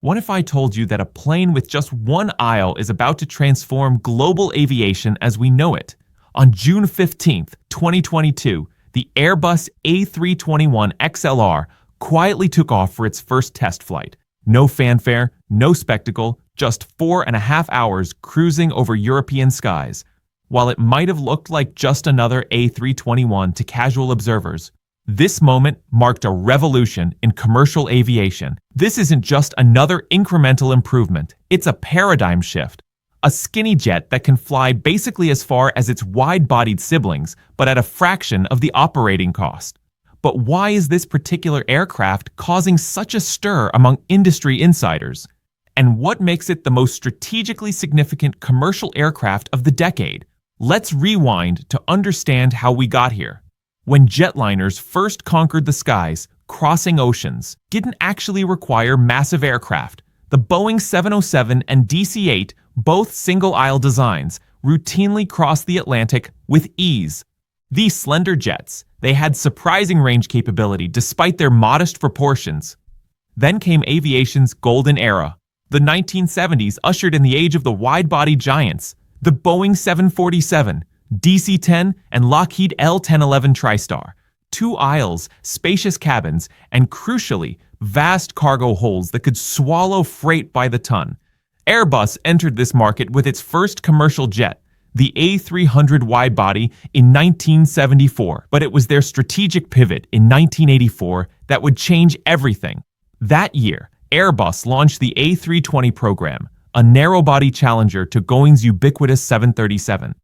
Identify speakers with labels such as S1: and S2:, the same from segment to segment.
S1: What if I told you that a plane with just one aisle is about to transform global aviation as we know it? On June 15th, 2022, the Airbus A321 XLR quietly took off for its first test flight. No fanfare, no spectacle, just 4.5 hours cruising over European skies. While it might have looked like just another A321 to casual observers, this moment marked a revolution in commercial aviation. This isn't just another incremental improvement, it's a paradigm shift. A skinny jet that can fly basically as far as its wide-bodied siblings, but at a fraction of the operating cost. But why is this particular aircraft causing such a stir among industry insiders? And what makes it the most strategically significant commercial aircraft of the decade? Let's rewind to understand how we got here. When jetliners first conquered the skies, crossing oceans didn't actually require massive aircraft. The Boeing 707 and DC-8, both single-aisle designs, routinely crossed the Atlantic with ease. These slender jets, they had surprising range capability despite their modest proportions. Then came aviation's golden era. The 1970s ushered in the age of the wide-body giants, the Boeing 747, DC-10, and Lockheed L-1011 TriStar. 2 aisles, spacious cabins, and crucially, vast cargo holds that could swallow freight by the ton. Airbus entered this market with its first commercial jet, the A300 widebody, in 1974, but it was their strategic pivot in 1984 that would change everything. That year, Airbus launched the A320 program, a narrow-body challenger to Boeing's ubiquitous 737.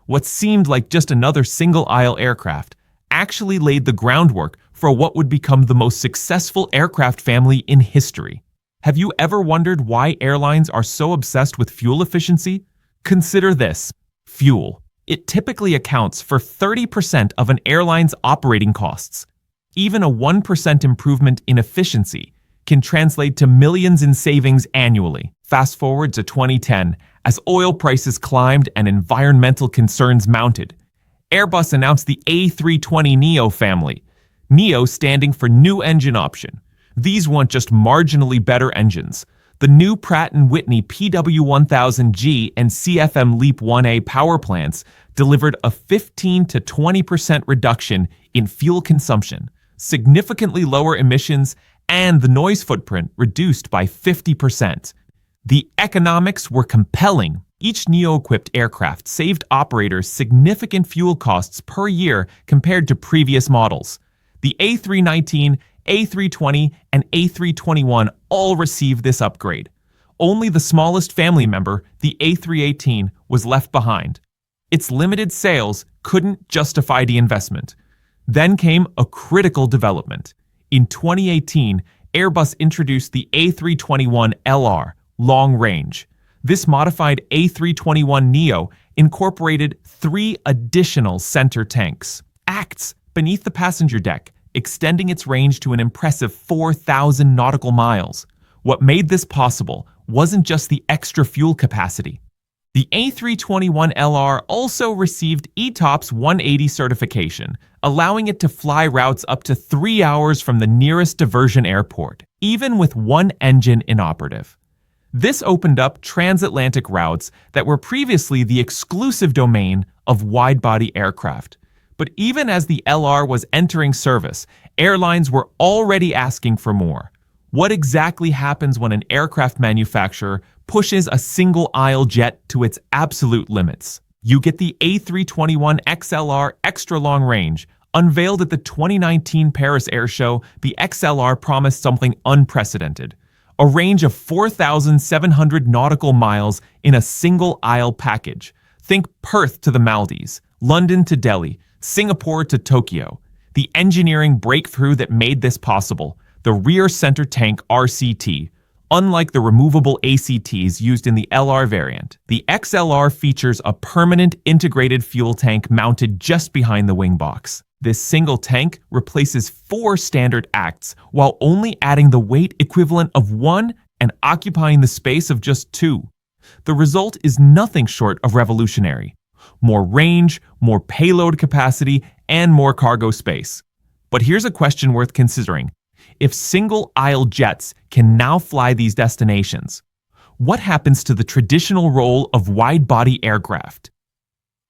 S1: What seemed like just another single-aisle aircraft actually laid the groundwork for what would become the most successful aircraft family in history. Have you ever wondered why airlines are so obsessed with fuel efficiency? Consider this. Fuel. It typically accounts for 30% of an airline's operating costs. Even a 1% improvement in efficiency can translate to millions in savings annually. Fast forward to 2010, as oil prices climbed and environmental concerns mounted. Airbus announced the A320 Neo family, Neo standing for New Engine Option. These weren't just marginally better engines. The new Pratt & Whitney PW1000G and CFM LEAP 1A power plants delivered a 15 to 20% reduction in fuel consumption, significantly lower emissions, and the noise footprint reduced by 50%. The economics were compelling. Each Neo-equipped aircraft saved operators significant fuel costs per year compared to previous models. The A319, A320, and A321 all received this upgrade. Only the smallest family member, the A318, was left behind. Its limited sales couldn't justify the investment. Then came a critical development. In 2018, Airbus introduced the A321 LR, long range. This modified A321 Neo incorporated 3 additional center tanks, acts beneath the passenger deck, extending its range to an impressive 4,000 nautical miles. What made this possible wasn't just the extra fuel capacity. The A321 LR also received ETOPS 180 certification, allowing it to fly routes up to 3 hours from the nearest diversion airport, even with one engine inoperative. This opened up transatlantic routes that were previously the exclusive domain of wide-body aircraft. But even as the LR was entering service, airlines were already asking for more. What exactly happens when an aircraft manufacturer pushes a single-aisle jet to its absolute limits? You get the A321 XLR extra long range. Unveiled at the 2019 Paris Air Show, the XLR promised something unprecedented. A range of 4,700 nautical miles in a single-aisle package. Think Perth to the Maldives, London to Delhi, Singapore to Tokyo. The engineering breakthrough that made this possible, the rear center tank RCT. Unlike the removable ACTs used in the LR variant, the XLR features a permanent integrated fuel tank mounted just behind the wing box. This single tank replaces 4 standard acts while only adding the weight equivalent of 1 and occupying the space of just 2. The result is nothing short of revolutionary. More range, more payload capacity, and more cargo space. But here's a question worth considering. If single-aisle jets can now fly these destinations, what happens to the traditional role of wide-body aircraft?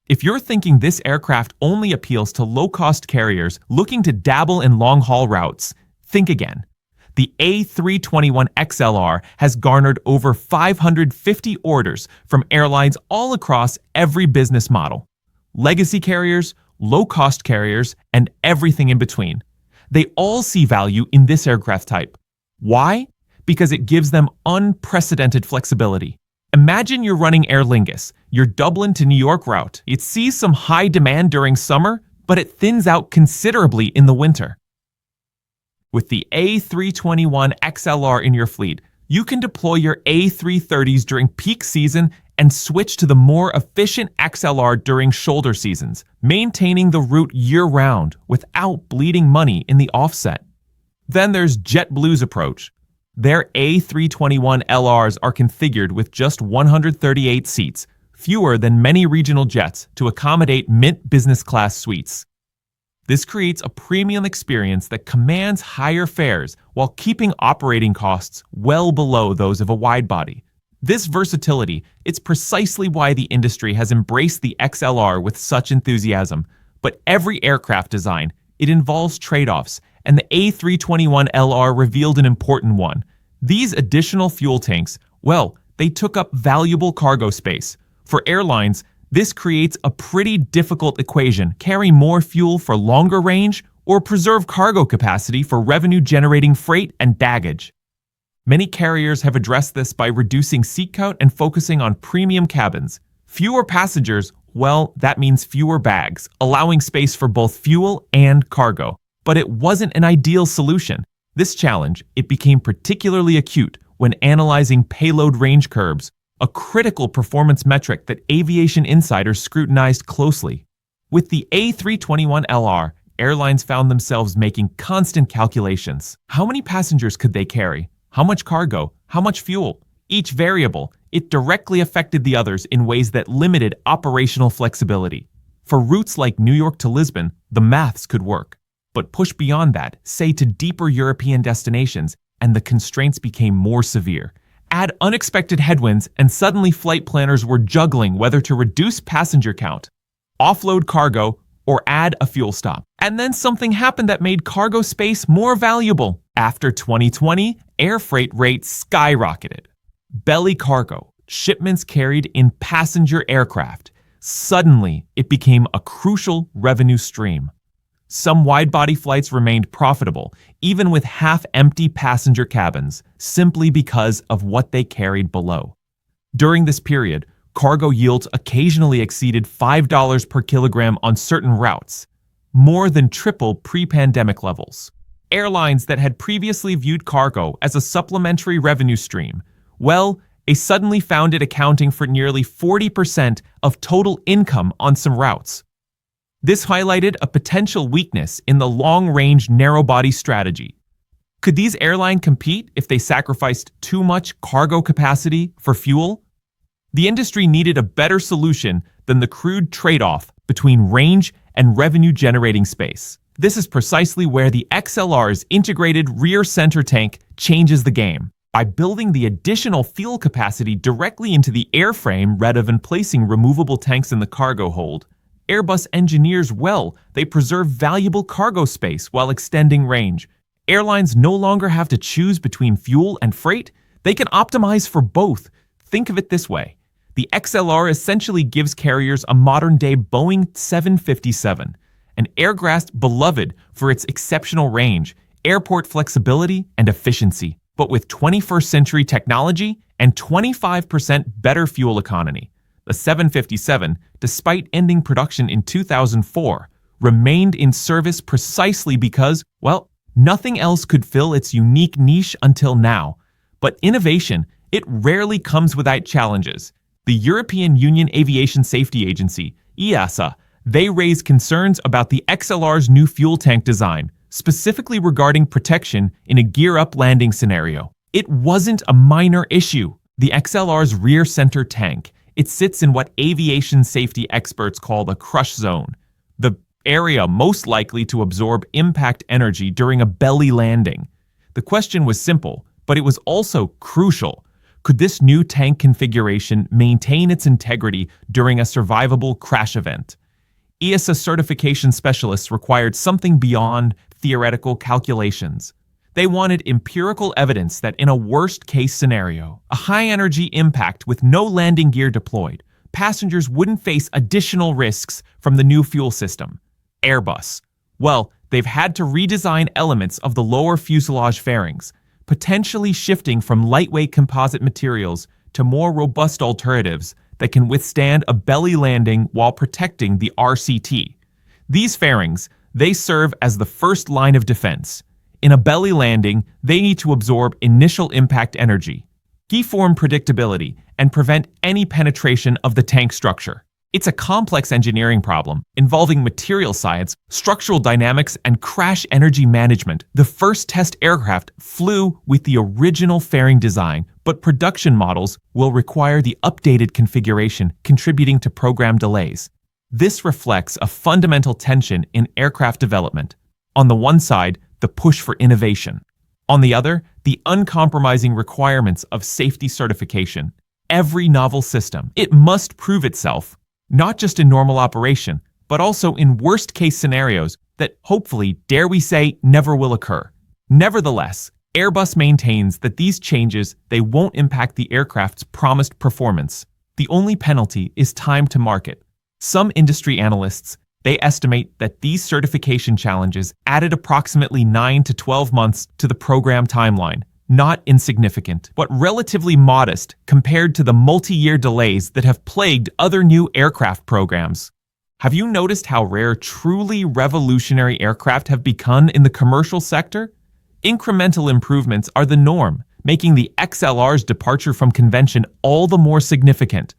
S1: If you're thinking this aircraft only appeals to low-cost carriers looking to dabble in long-haul routes, think again. The A321 XLR has garnered over 550 orders from airlines all across every business model. Legacy carriers, low-cost carriers, and everything in between. They all see value in this aircraft type. Why? Because it gives them unprecedented flexibility. Imagine you're running Aer Lingus, your Dublin to New York route. It sees some high demand during summer, but it thins out considerably in the winter. With the A321 XLR in your fleet, you can deploy your A330s during peak season and switch to the more efficient XLR during shoulder seasons, maintaining the route year-round without bleeding money in the offset. Then there's JetBlue's approach. Their A321 LRs are configured with just 138 seats, fewer than many regional jets, to accommodate Mint business class suites. This creates a premium experience that commands higher fares while keeping operating costs well below those of a widebody. This versatility, it's precisely why the industry has embraced the XLR with such enthusiasm. But every aircraft design, it involves trade-offs, and the A321 LR revealed an important one. These additional fuel tanks, well, they took up valuable cargo space. For airlines, this creates a pretty difficult equation: carry more fuel for longer range or preserve cargo capacity for revenue-generating freight and baggage. Many carriers have addressed this by reducing seat count and focusing on premium cabins. Fewer passengers, well, that means fewer bags, allowing space for both fuel and cargo. But it wasn't an ideal solution. This challenge, it became particularly acute when analyzing payload range curves, a critical performance metric that aviation insiders scrutinized closely. With the A321 LR, airlines found themselves making constant calculations. How many passengers could they carry? How much cargo? How much fuel? Each variable, it directly affected the others in ways that limited operational flexibility. For routes like New York to Lisbon, the maths could work. But push beyond that, say to deeper European destinations, and the constraints became more severe. Add unexpected headwinds, and suddenly flight planners were juggling whether to reduce passenger count, offload cargo, or add a fuel stop. And then something happened that made cargo space more valuable. After 2020, air freight rates skyrocketed. Belly cargo, shipments carried in passenger aircraft. Suddenly, it became a crucial revenue stream. Some wide-body flights remained profitable, even with half-empty passenger cabins, simply because of what they carried below. During this period, cargo yields occasionally exceeded $5 per kilogram on certain routes, more than triple pre-pandemic levels. Airlines that had previously viewed cargo as a supplementary revenue stream, well, they suddenly found it accounting for nearly 40% of total income on some routes. This highlighted a potential weakness in the long-range narrow-body strategy. Could these airlines compete if they sacrificed too much cargo capacity for fuel? The industry needed a better solution than the crude trade-off between range and revenue-generating space. This is precisely where the XLR's integrated rear center tank changes the game. By building the additional fuel capacity directly into the airframe rather than placing removable tanks in the cargo hold, Airbus engineers they preserve valuable cargo space while extending range. Airlines no longer have to choose between fuel and freight. They can optimize for both. Think of it this way. The XLR essentially gives carriers a modern-day Boeing 757, an aircraft beloved for its exceptional range, airport flexibility, and efficiency, but with 21st century technology and 25% better fuel economy. The 757, despite ending production in 2004, remained in service precisely because, nothing else could fill its unique niche until now. But innovation, it rarely comes without challenges. The European Union Aviation Safety Agency, EASA, they raised concerns about the XLR's new fuel tank design, specifically regarding protection in a gear-up landing scenario. It wasn't a minor issue. The XLR's rear center tank, it sits in what aviation safety experts call the crush zone, the area most likely to absorb impact energy during a belly landing. The question was simple, but it was also crucial. Could this new tank configuration maintain its integrity during a survivable crash event? EASA certification specialists required something beyond theoretical calculations. They wanted empirical evidence that in a worst-case scenario, a high-energy impact with no landing gear deployed, passengers wouldn't face additional risks from the new fuel system. Airbus. Well, they've had to redesign elements of the lower fuselage fairings, potentially shifting from lightweight composite materials to more robust alternatives that can withstand a belly landing while protecting the RCT. These fairings, they serve as the first line of defense. In a belly landing, they need to absorb initial impact energy, keyform predictability, and prevent any penetration of the tank structure. It's a complex engineering problem involving material science, structural dynamics, and crash energy management. The first test aircraft flew with the original fairing design, but production models will require the updated configuration, contributing to program delays. This reflects a fundamental tension in aircraft development. On the one side, the push for innovation. On the other, the uncompromising requirements of safety certification. Every novel system, it must prove itself, not just in normal operation, but also in worst-case scenarios that hopefully, dare we say, never will occur. Nevertheless, Airbus maintains that these changes, they won't impact the aircraft's promised performance. The only penalty is time to market. Some industry analysts, they estimate that these certification challenges added approximately 9 to 12 months to the program timeline. Not insignificant, but relatively modest compared to the multi-year delays that have plagued other new aircraft programs. Have you noticed how rare truly revolutionary aircraft have become in the commercial sector? Incremental improvements are the norm, making the XLR's departure from convention all the more significant.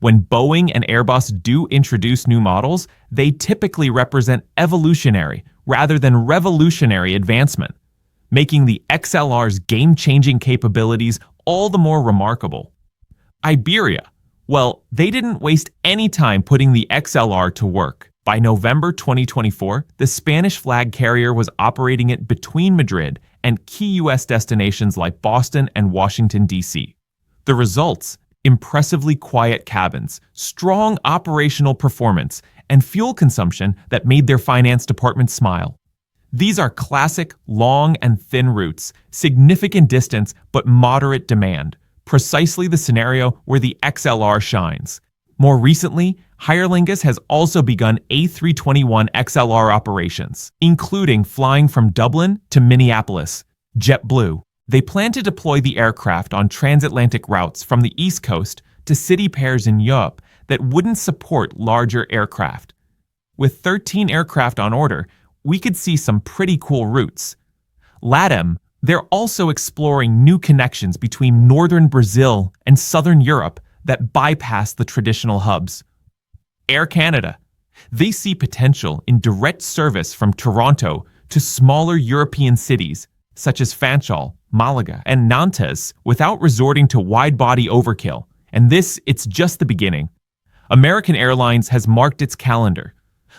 S1: When Boeing and Airbus do introduce new models, they typically represent evolutionary rather than revolutionary advancement, making the XLR's game-changing capabilities all the more remarkable. Iberia. Well, they didn't waste any time putting the XLR to work. By November 2024, the Spanish flag carrier was operating it between Madrid and key U.S. destinations like Boston and Washington, D.C. The results? Impressively quiet cabins, strong operational performance, and fuel consumption that made their finance department smile. These are classic, long and thin routes, significant distance but moderate demand, precisely the scenario where the XLR shines. More recently, Aer Lingus has also begun A321 XLR operations, including flying from Dublin to Minneapolis. JetBlue. They plan to deploy the aircraft on transatlantic routes from the East Coast to city pairs in Europe that wouldn't support larger aircraft. With 13 aircraft on order, we could see some pretty cool routes. LATAM, they're also exploring new connections between northern Brazil and southern Europe that bypass the traditional hubs. Air Canada, they see potential in direct service from Toronto to smaller European cities such as Funchal, Malaga, and Nantes without resorting to wide-body overkill. And this, it's just the beginning. American Airlines has marked its calendar.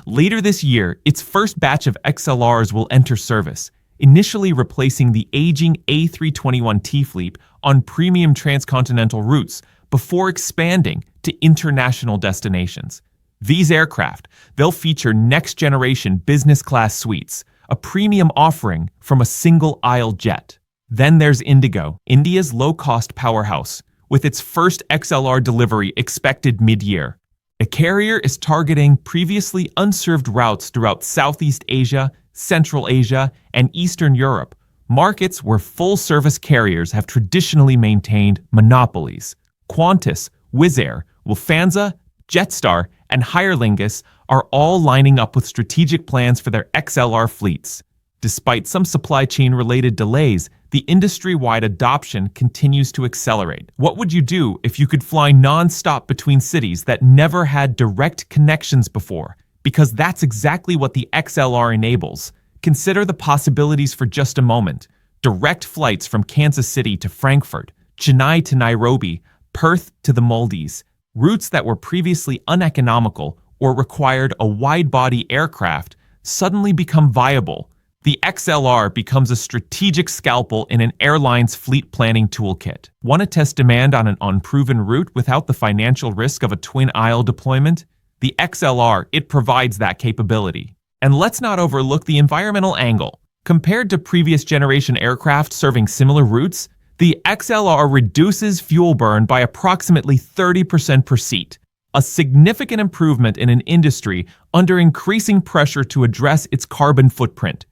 S1: Later this year, its first batch of XLRs will enter service, initially replacing the aging A321 fleet on premium transcontinental routes before expanding to international destinations. These aircraft, they'll feature next-generation business-class suites, a premium offering from a single-aisle jet. Then there's Indigo, India's low-cost powerhouse, with its first XLR delivery expected mid-year. The carrier is targeting previously unserved routes throughout Southeast Asia, Central Asia, and Eastern Europe, markets where full-service carriers have traditionally maintained monopolies. Qantas, Wizz Air, Lufthansa, Jetstar, and Aer Lingus are all lining up with strategic plans for their XLR fleets. Despite some supply chain-related delays, the industry-wide adoption continues to accelerate. What would you do if you could fly non-stop between cities that never had direct connections before? Because that's exactly what the XLR enables. Consider the possibilities for just a moment. Direct flights from Kansas City to Frankfurt, Chennai to Nairobi, Perth to the Maldives, routes that were previously uneconomical or required a wide-body aircraft suddenly become viable. The XLR becomes a strategic scalpel in an airline's fleet planning toolkit. Want to test demand on an unproven route without the financial risk of a twin-aisle deployment? The XLR, it provides that capability. And let's not overlook the environmental angle. Compared to previous generation aircraft serving similar routes, the XLR reduces fuel burn by approximately 30% per seat, a significant improvement in an industry under increasing pressure to address its carbon footprint.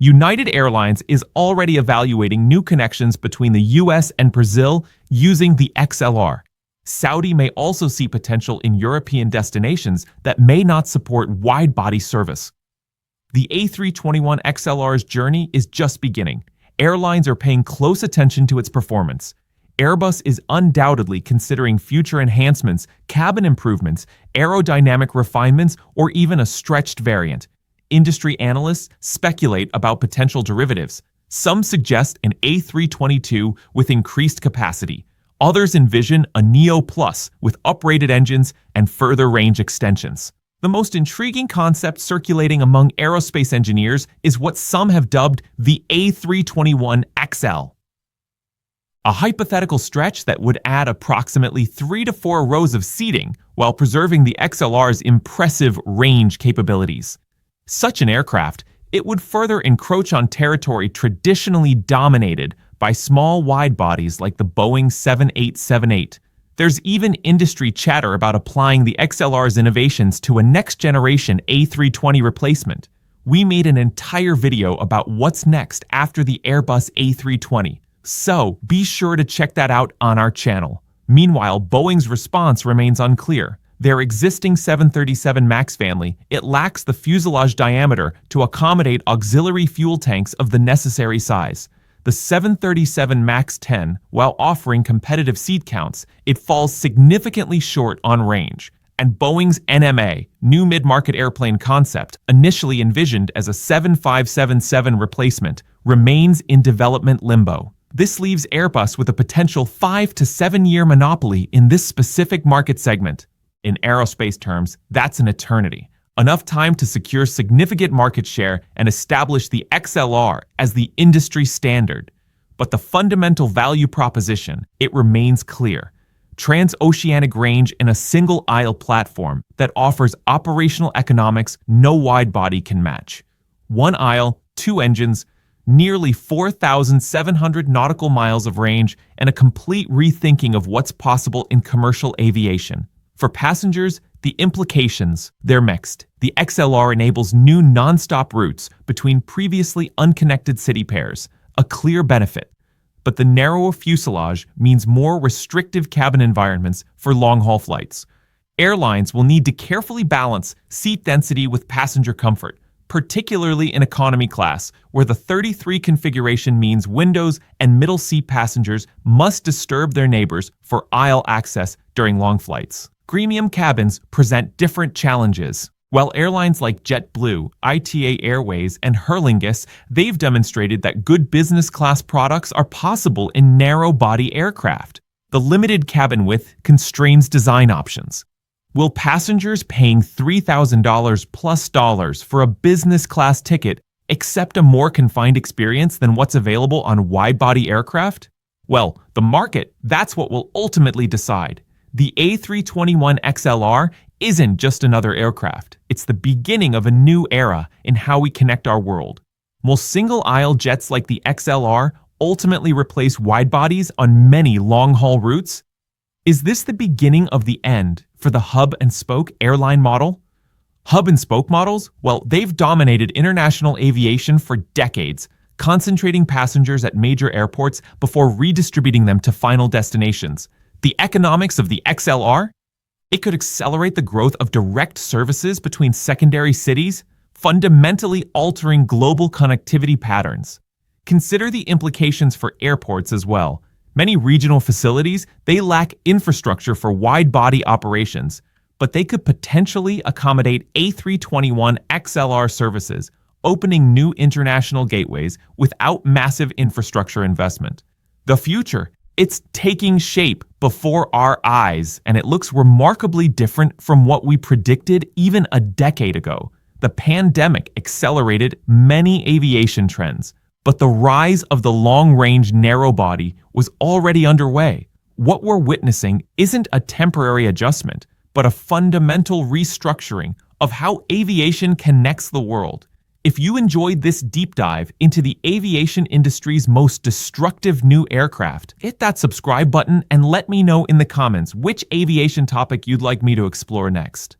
S1: United Airlines is already evaluating new connections between the US and Brazil using the XLR. Saudi may also see potential in European destinations that may not support wide-body service. The A321 XLR's journey is just beginning. Airlines are paying close attention to its performance. Airbus is undoubtedly considering future enhancements, cabin improvements, aerodynamic refinements, or even a stretched variant. Industry analysts speculate about potential derivatives. Some suggest an A322 with increased capacity. Others envision a Neo Plus with uprated engines and further range extensions. The most intriguing concept circulating among aerospace engineers is what some have dubbed the A321 XL. A hypothetical stretch that would add approximately 3 to 4 rows of seating while preserving the XLR's impressive range capabilities. Such an aircraft, it would further encroach on territory traditionally dominated by small wide-bodies like the Boeing 7878. There's even industry chatter about applying the XLR's innovations to a next-generation A320 replacement. We made an entire video about what's next after the Airbus A320, so be sure to check that out on our channel. Meanwhile, Boeing's response remains unclear. Their existing 737 MAX family, it lacks the fuselage diameter to accommodate auxiliary fuel tanks of the necessary size. The 737 MAX 10, while offering competitive seat counts, it falls significantly short on range. And Boeing's NMA, new mid-market airplane concept, initially envisioned as a 7577 replacement, remains in development limbo. This leaves Airbus with a potential 5 to 7 year monopoly in this specific market segment. In aerospace terms, that's an eternity. Enough time to secure significant market share and establish the XLR as the industry standard. But the fundamental value proposition, it remains clear. Transoceanic range in a single-aisle platform that offers operational economics no wide-body can match. One aisle, 2 engines, nearly 4,700 nautical miles of range, and a complete rethinking of what's possible in commercial aviation. For passengers, the implications, they're mixed. The XLR enables new non-stop routes between previously unconnected city pairs, a clear benefit. But the narrower fuselage means more restrictive cabin environments for long-haul flights. Airlines will need to carefully balance seat density with passenger comfort, particularly in economy class, where the 33 configuration means windows and middle seat passengers must disturb their neighbors for aisle access during long flights. Premium cabins present different challenges. While airlines like JetBlue, ITA Airways, and Herlingus, they've demonstrated that good business class products are possible in narrow-body aircraft. The limited cabin width constrains design options. Will passengers paying $3,000 plus dollars for a business class ticket accept a more confined experience than what's available on wide-body aircraft? Well, the market, that's what will ultimately decide. The A321 XLR isn't just another aircraft. It's the beginning of a new era in how we connect our world. Will single-aisle jets like the XLR ultimately replace wide-bodies on many long-haul routes? Is this the beginning of the end for the hub-and-spoke airline model? Hub-and-spoke models, well, they've dominated international aviation for decades, concentrating passengers at major airports before redistributing them to final destinations. The economics of the XLR? It could accelerate the growth of direct services between secondary cities, fundamentally altering global connectivity patterns. Consider the implications for airports as well. Many regional facilities, they lack infrastructure for wide-body operations, but they could potentially accommodate A321 XLR services, opening new international gateways without massive infrastructure investment. The future, it's taking shape before our eyes, and it looks remarkably different from what we predicted even a decade ago. The pandemic accelerated many aviation trends, but the rise of the long-range narrow-body was already underway. What we're witnessing isn't a temporary adjustment, but a fundamental restructuring of how aviation connects the world. If you enjoyed this deep dive into the aviation industry's most destructive new aircraft, hit that subscribe button and let me know in the comments which aviation topic you'd like me to explore next.